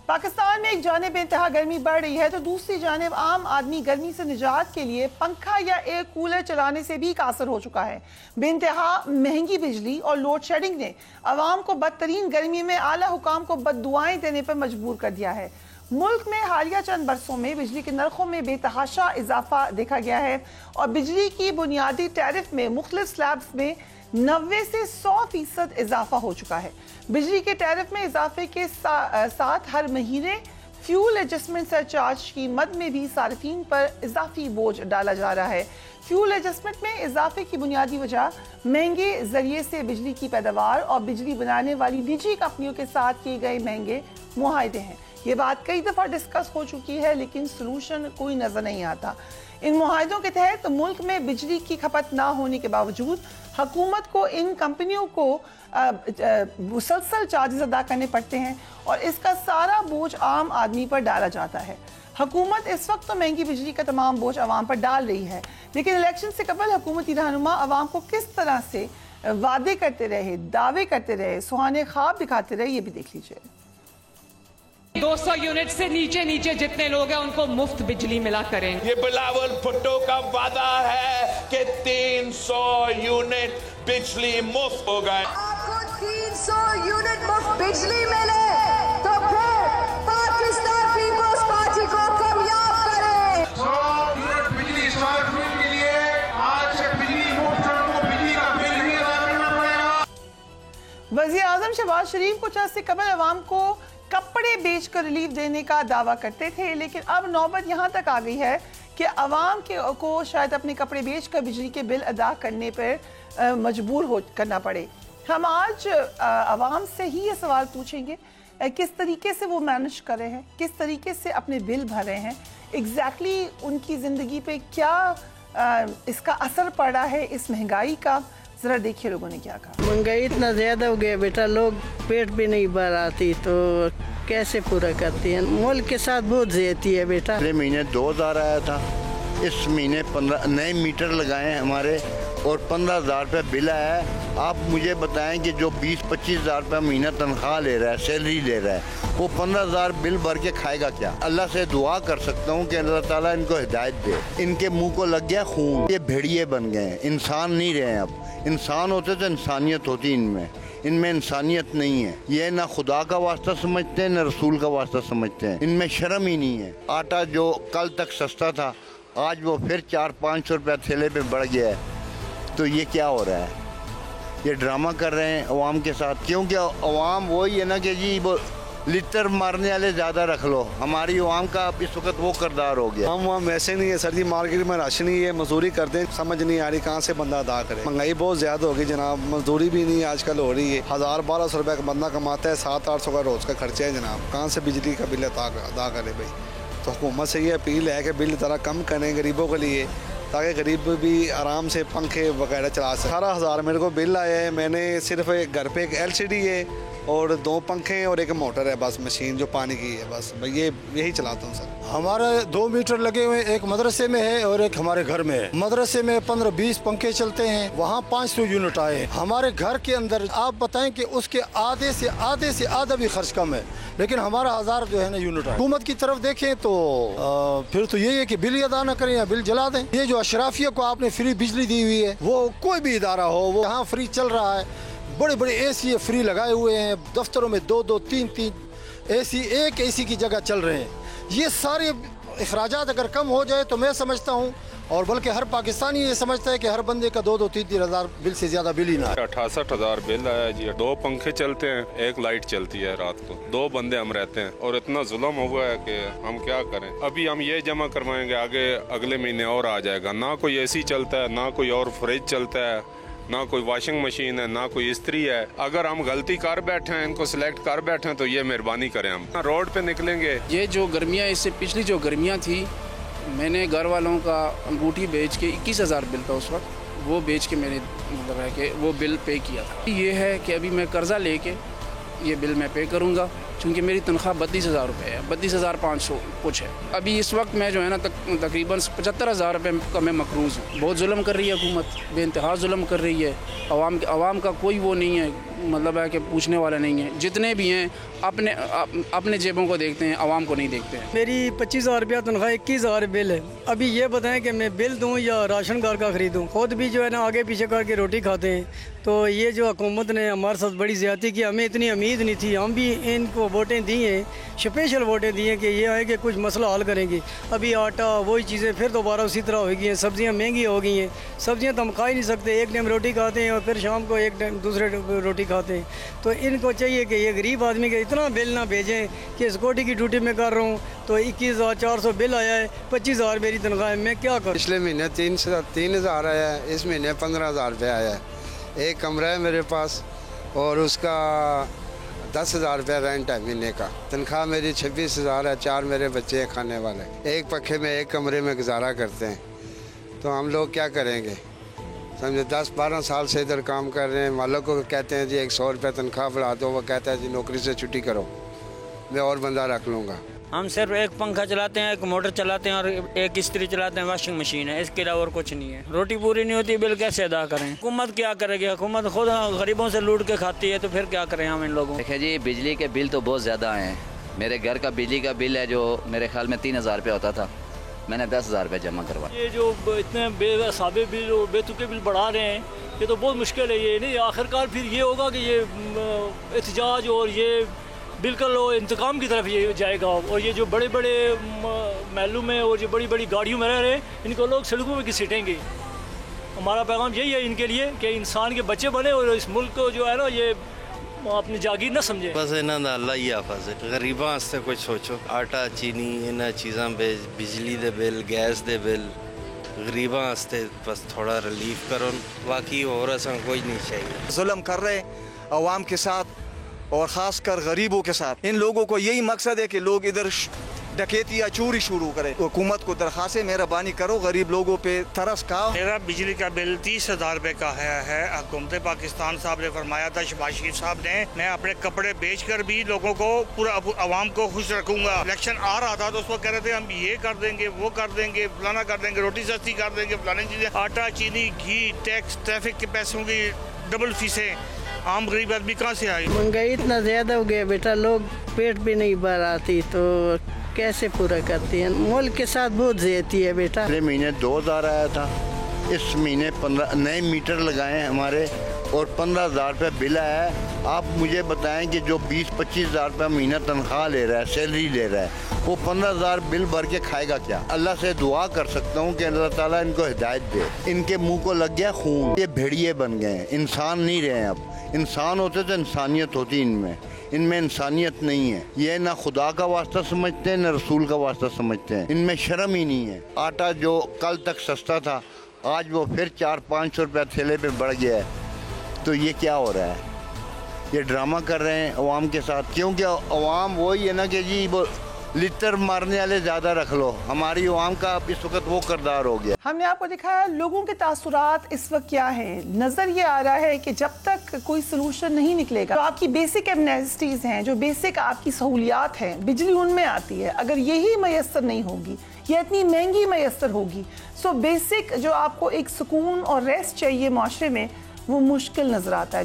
पाकिस्तान में एक जानिब बेइंतहा गर्मी बढ़ रही है तो दूसरी जानिब आम आदमी गर्मी से निजात के लिए पंखा या एयर कूलर चलाने से भी कासर हो चुका है। बेइंतहा महंगी बिजली और लोड शेडिंग ने अवाम को बदतरीन गर्मी में आला हुकाम को बद्दुआएं देने पर मजबूर कर दिया है। मुल्क में हालिया चंद बरसों में बिजली के नरखों में बेतहाशा इजाफा देखा गया है और बिजली की बुनियादी टैरिफ में मुख्तलिफ स्लैब्स में 90 से 100% इजाफा हो चुका है। बिजली के टैरिफ में इजाफे के साथ हर महीने फ्यूल एडजस्टमेंट सरचार्ज की मद में भी सार्फिन पर इजाफी बोझ डाला जा रहा है। फ्यूल एडजस्टमेंट में इजाफे की बुनियादी वजह महंगे जरिए से बिजली की पैदावार और बिजली बनाने वाली निजी कंपनियों के साथ किए गए महंगे मुआहदे हैं। ये बात कई दफ़ा डिस्कस हो चुकी है लेकिन सलूशन कोई नजर नहीं आता। इन मुआहदों के तहत मुल्क में बिजली की खपत ना होने के बावजूद हुकूमत को इन कंपनियों को मुसलसल चार्जेस अदा करने पड़ते हैं और इसका सारा बोझ आम आदमी पर डाला जाता है। हुकूमत इस वक्त तो महंगी बिजली का तमाम बोझ आवाम पर डाल रही है, लेकिन इलेक्शन से कबल हुकूमती रहनुमा आवाम को किस तरह से वादे करते रहे, दावे करते रहे, सुहाने ख्वाब दिखाते रहे, ये भी देख लीजिए। 200 यूनिट से नीचे जितने लोग हैं उनको मुफ्त बिजली मिला करें। ये बिलावल भुट्टो का वादा है कि 300 यूनिट बिजली मुफ्त हो गए। आपको 300 यूनिट मुफ्त बिजली मिले तो फिर पाकिस्तान पीपल्स पार्टी को कामयाब करें। 100 यूनिट बिजली स्मार्ट के लिए आज से बिजली मुफ्त को बिजली का बिल भी अदा करना पड़ेगा। वज़ीर आज़म शहबाज शरीफ कुछ अर्से कबल अवाम को कपड़े बेचकर रिलीफ देने का दावा करते थे, लेकिन अब नौबत यहाँ तक आ गई है कि अवाम को शायद अपने कपड़े बेचकर बिजली के बिल अदा करने पर मजबूर करना पड़े। हम आज अवाम से ही ये सवाल पूछेंगे किस तरीके से वो मैनेज कर रहे हैं, किस तरीके से अपने बिल भर रहे हैं, एग्जैक्टली उनकी ज़िंदगी पे क्या इसका असर पड़ा है इस महंगाई का। जरा देखिए लोगों ने क्या कहा। महंगाई इतना ज्यादा हो गया बेटा, लोग पेट भी नहीं भर आती तो कैसे पूरा करती है। मुल्क के साथ बहुत ज्यादती है बेटा। पिछले महीने 2000 आया था, इस महीने 15 नए मीटर लगाए हैं हमारे और 15,000 रुपये बिल आया है। आप मुझे बताएं कि जो 20-25 हज़ार रुपये महीना तनख्वाह ले रहा है, सैलरी ले रहा है, वो 15,000 बिल भर के खाएगा क्या। अल्लाह से दुआ कर सकता हूँ कि अल्लाह ताला इनको हिदायत दे। इनके मुंह को लग गया खून, ये भेड़िए बन गए हैं, इंसान नहीं रहे हैं। अब इंसान होते तो इंसानियत होती इनमें इंसानियत नहीं है। ये ना खुदा का वास्ता समझते हैं, न रसूल का वास्ता समझते हैं। इनमें शर्म ही नहीं है। आटा जो कल तक सस्ता था आज वो फिर 400-500 रुपये थैले पे बढ़ गया है। तो ये क्या हो रहा है? ये ड्रामा कर रहे हैं अवाम के साथ, क्योंकि अवाम वही है ना कि जी वो लिटर मारने वाले ज़्यादा रख लो। हमारी अवाम का इस वक्त वो करदार हो गया। हम वैसे नहीं है सर जी, मार्केट में राशन ही है, मजदूरी करते हैं, समझ नहीं आ रही कहाँ से बंदा अदा करे। महंगाई बहुत ज़्यादा होगी जनाब, मजदूरी भी नहीं आजकल हो रही है। 1000-1200 रुपये का बंदा कमाता है, 700-800 का रोज़ का खर्चा है जनाब, कहाँ से बिजली का बिल अदा करे भाई। तो हुकूमत से ये अपील है कि बिल ज़रा कम करें गरीबों के लिए, ताकि गरीब भी आराम से पंखे वगैरह चला सकें। 18,000 मेरे को बिल आया है। मैंने सिर्फ घर पे एक LCD है और 2 पंखे हैं और एक मोटर है, बस मशीन जो पानी की है, बस ये यही चलाता हूँ सर। हमारे 2 मीटर लगे हुए, एक मदरसे में है और एक हमारे घर में है। मदरसे में 15-20 पंखे चलते हैं, वहाँ 500 यूनिट आए। हमारे घर के अंदर आप बताएं कि उसके आधे से आधा भी खर्च कम है, लेकिन हमारा 1000 जो है ना यूनिट है। हुकूमत की तरफ देखें तो फिर तो यही है कि बिल अदा न करें या बिल जला दें। ये जो अशराफिया को आपने फ्री बिजली दी हुई है, वो कोई भी इदारा हो वो यहाँ फ्री चल रहा है। बड़े बड़े AC फ्री लगाए हुए हैं, दफ्तरों में 2-2, 3-3 AC एक AC की जगह चल रहे हैं। ये सारे अखराजात अगर कम हो जाए तो मैं समझता हूँ, और बल्कि हर पाकिस्तानी ये समझता है कि हर बंदे का 2-2, 3-3 हज़ार बिल से ज़्यादा बिल ही ना है। 68,000 बिल आया जी। 2 पंखे चलते हैं, 1 लाइट चलती है रात को, 2 बंदे हम रहते हैं और इतना जुल्म हुआ है कि हम क्या करें। अभी हम ये जमा करवाएंगे, आगे अगले महीने और आ जाएगा। ना कोई AC चलता है, ना कोई और फ्रिज चलता है, ना कोई वॉशिंग मशीन है, ना कोई इस्त्री है। अगर हम गलती कर बैठे हैं, इनको सिलेक्ट कर बैठे हैं, तो ये मेहरबानी करें, हम रोड पे निकलेंगे। ये जो गर्मियाँ, इससे पिछली जो गर्मियाँ थी, मैंने घर वालों का अंगूठी बेच के 21,000 बिल था उस वक्त, वो बेच के मैंने मतलब है कि वो बिल पे किया था। ये है कि अभी मैं कर्जा लेके ये बिल मैं पे करूँगा, क्योंकि मेरी तनख्वाह 32,000 रुपये है, 32,500 कुछ है। अभी इस वक्त मैं जो है ना तकरीबन 75,000 रुपये का मैं मकरूज़ हूँ। बहुत जुल्म कर रही है हुकूमत, बेइंतहा जुल्म कर रही है। अवाम का कोई वो नहीं है। मतलब है कि पूछने वाला नहीं है। जितने भी हैं अपने जेबों को देखते हैं, आवाम को नहीं देखते हैं। मेरी 25,000 रुपया तनख्वाह, 21,000 बिल है। अभी ये बताएं कि मैं बिल दूं या राशन घर का खरीदूं। खुद भी जो है ना आगे पीछे करके रोटी खाते हैं। तो ये जो हुकूमत ने हमारे साथ बड़ी ज़्यादती की, हमें इतनी उम्मीद नहीं थी। हम भी इनको वोटें दी हैं, स्पेशल वोटें दी हैं कि ये आए कि कुछ मसला हल करेंगे। अभी आटा वही चीज़ें फिर दोबारा उसी तरह हो गई हैं। सब्ज़ियाँ महंगी हो गई हैं। सब्ज़ियाँ तो हम खा ही नहीं सकते। एक टाइम रोटी खाते हैं और फिर शाम को एक टाइम दूसरे रोटी खाते हैं। तो इनको चाहिए कि ये गरीब आदमी के इतना बिल ना भेजें कि सिक्योरिटी की ड्यूटी में कर रहा हूँ तो 21,400 बिल आया है, 25,000 मेरी तनख्वाह है, मैं क्या करूँ। पिछले महीने 3,000 आया है, इस महीने 15,000 रुपया आया है। एक कमरा है मेरे पास और उसका 10,000 रुपया रेंट है महीने का। तनख्वाह मेरी 26,000 है। 4 मेरे बच्चे हैं खाने वाले। एक पखे में एक कमरे में गुजारा करते हैं। तो हम लोग क्या करेंगे समझे। 10-12 साल से इधर काम कर रहे हैं। मालिक को कहते हैं जी 100 रुपया तनख्वाह बढ़ा दो, वो कहता है जी नौकरी से छुट्टी करो, मैं और बंदा रख लूँगा। हम सिर्फ एक पंखा चलाते हैं, एक मोटर चलाते हैं और एक इस्त्री चलाते हैं, वॉशिंग मशीन है, इसके अलावा और कुछ नहीं है। रोटी पूरी नहीं होती, बिल कैसे अदा करें। हुकूमत क्या करेगी? हुकूमत खुद गरीबों से लूट के खाती है, तो फिर क्या करें हम इन लोगों। देखिए जी, बिजली के बिल तो बहुत ज़्यादा आए हैं। मेरे घर का बिजली का बिल है जो मेरे ख्याल में 3,000 रुपया होता था, मैंने 10,000 रुपये जमा करवा। ये जो इतने बेसाबे बिल और बेतुके बिल बढ़ा रहे हैं, ये तो बहुत मुश्किल है। ये नहीं, आखिरकार फिर ये होगा कि ये एहतजाज और ये बिल्कुल इंतकाम की तरफ ये जाएगा। और ये जो बड़े बड़े महलों में और जो बड़ी बड़ी गाड़ियों में रह रहे हैं, इनको लोग सड़कों में घसीटेंगे। हमारा पैगाम यही है इनके लिए कि इंसान के बच्चे बने और इस मुल्क को जो है ना ये अपनी जागीर ना समझे। बस इन्हों का अल्लाह ही हाफिज़ है। गरीबों वास्ते कुछ सोचो। आटा चीनी इन चीज़ों पे, बिजली दे बिल, गैस दे बिल, गरीबों वास्ते बस थोड़ा रिलीफ करो। बाकी और असा कोई नहीं चाहिए। जुल्म कर रहे अवाम के साथ और ख़ासकर गरीबों के साथ। इन लोगों को यही मकसद है कि लोग इधर डकैती या चोरी शुरू करें। हुकूमत को दरख्वास्त है, मेहरबानी करो, गरीब लोगों पे तरस खाओ। मेरा बिजली का बिल 30,000 रुपये का है। हुकूमत पाकिस्तान साहब ने फरमाया था, शहबाज शरीफ साहब ने, मैं अपने कपड़े बेचकर भी लोगों को, पूरा आवाम को खुश रखूंगा। इलेक्शन आ रहा था तो उस वक्त कह रहे थे हम ये कर देंगे, वो कर देंगे, फलाना कर देंगे, रोटी सस्ती कर देंगे, फलानी चीज़ें। आटा चीनी घी टैक्स ट्रैफिक के पैसों की डबल फीसें आम गरीब आदमी कहाँ से आए। महंगाई इतना ज़्यादा हो गया बेटा, लोग पेट भी नहीं भर आती तो कैसे पूरा करती हैं। मुल्क के साथ बहुत ज़्यादती है बेटा। पिछले महीने 2,000 आया था, इस महीने 15 नए मीटर लगाए हैं हमारे और 15,000 रुपये बिल आया है। आप मुझे बताएं कि जो 20-25,000 रुपये महीना तनख्वाह ले रहा है, सैलरी ले रहा है, वो 15,000 बिल भर के खाएगा क्या। अल्लाह से दुआ कर सकता हूँ कि अल्लाह ताला इनको हिदायत दे। इनके मुंह को लग गया खून, ये भेड़िए बन गए हैं, इंसान नहीं रहे हैं। अब इंसान होते तो इंसानियत होती इनमें इंसानियत नहीं है। ये ना खुदा का वास्ता समझते हैं, ना रसूल का वास्ता समझते हैं। इनमें शर्म ही नहीं है। आटा जो कल तक सस्ता था, आज वो फिर 400-500 रुपया थैले पे बढ़ गया है। तो ये क्या हो रहा है? ये ड्रामा कर रहे हैं अवाम के साथ, क्योंकि अवाम वही है ना कि जी वो लिटर मारने वाले ज़्यादा रख लो। हमारी अवाम का इस वक्त वो किरदार हो गया। हमने आपको दिखाया लोगों के तासुरात इस वक्त क्या हैं। नज़र ये आ रहा है कि जब तक कोई सलूशन नहीं निकलेगा, तो आपकी बेसिक एमनेस्टीज़ हैं, जो बेसिक आपकी सहूलियात हैं, बिजली उनमें आती है, अगर यही मैसर नहीं होगी या इतनी महंगी मैसर होगी, सो बेसिक जो आपको एक सुकून और रेस्ट चाहिए माशरे में, वो मुश्किल नज़र आता है।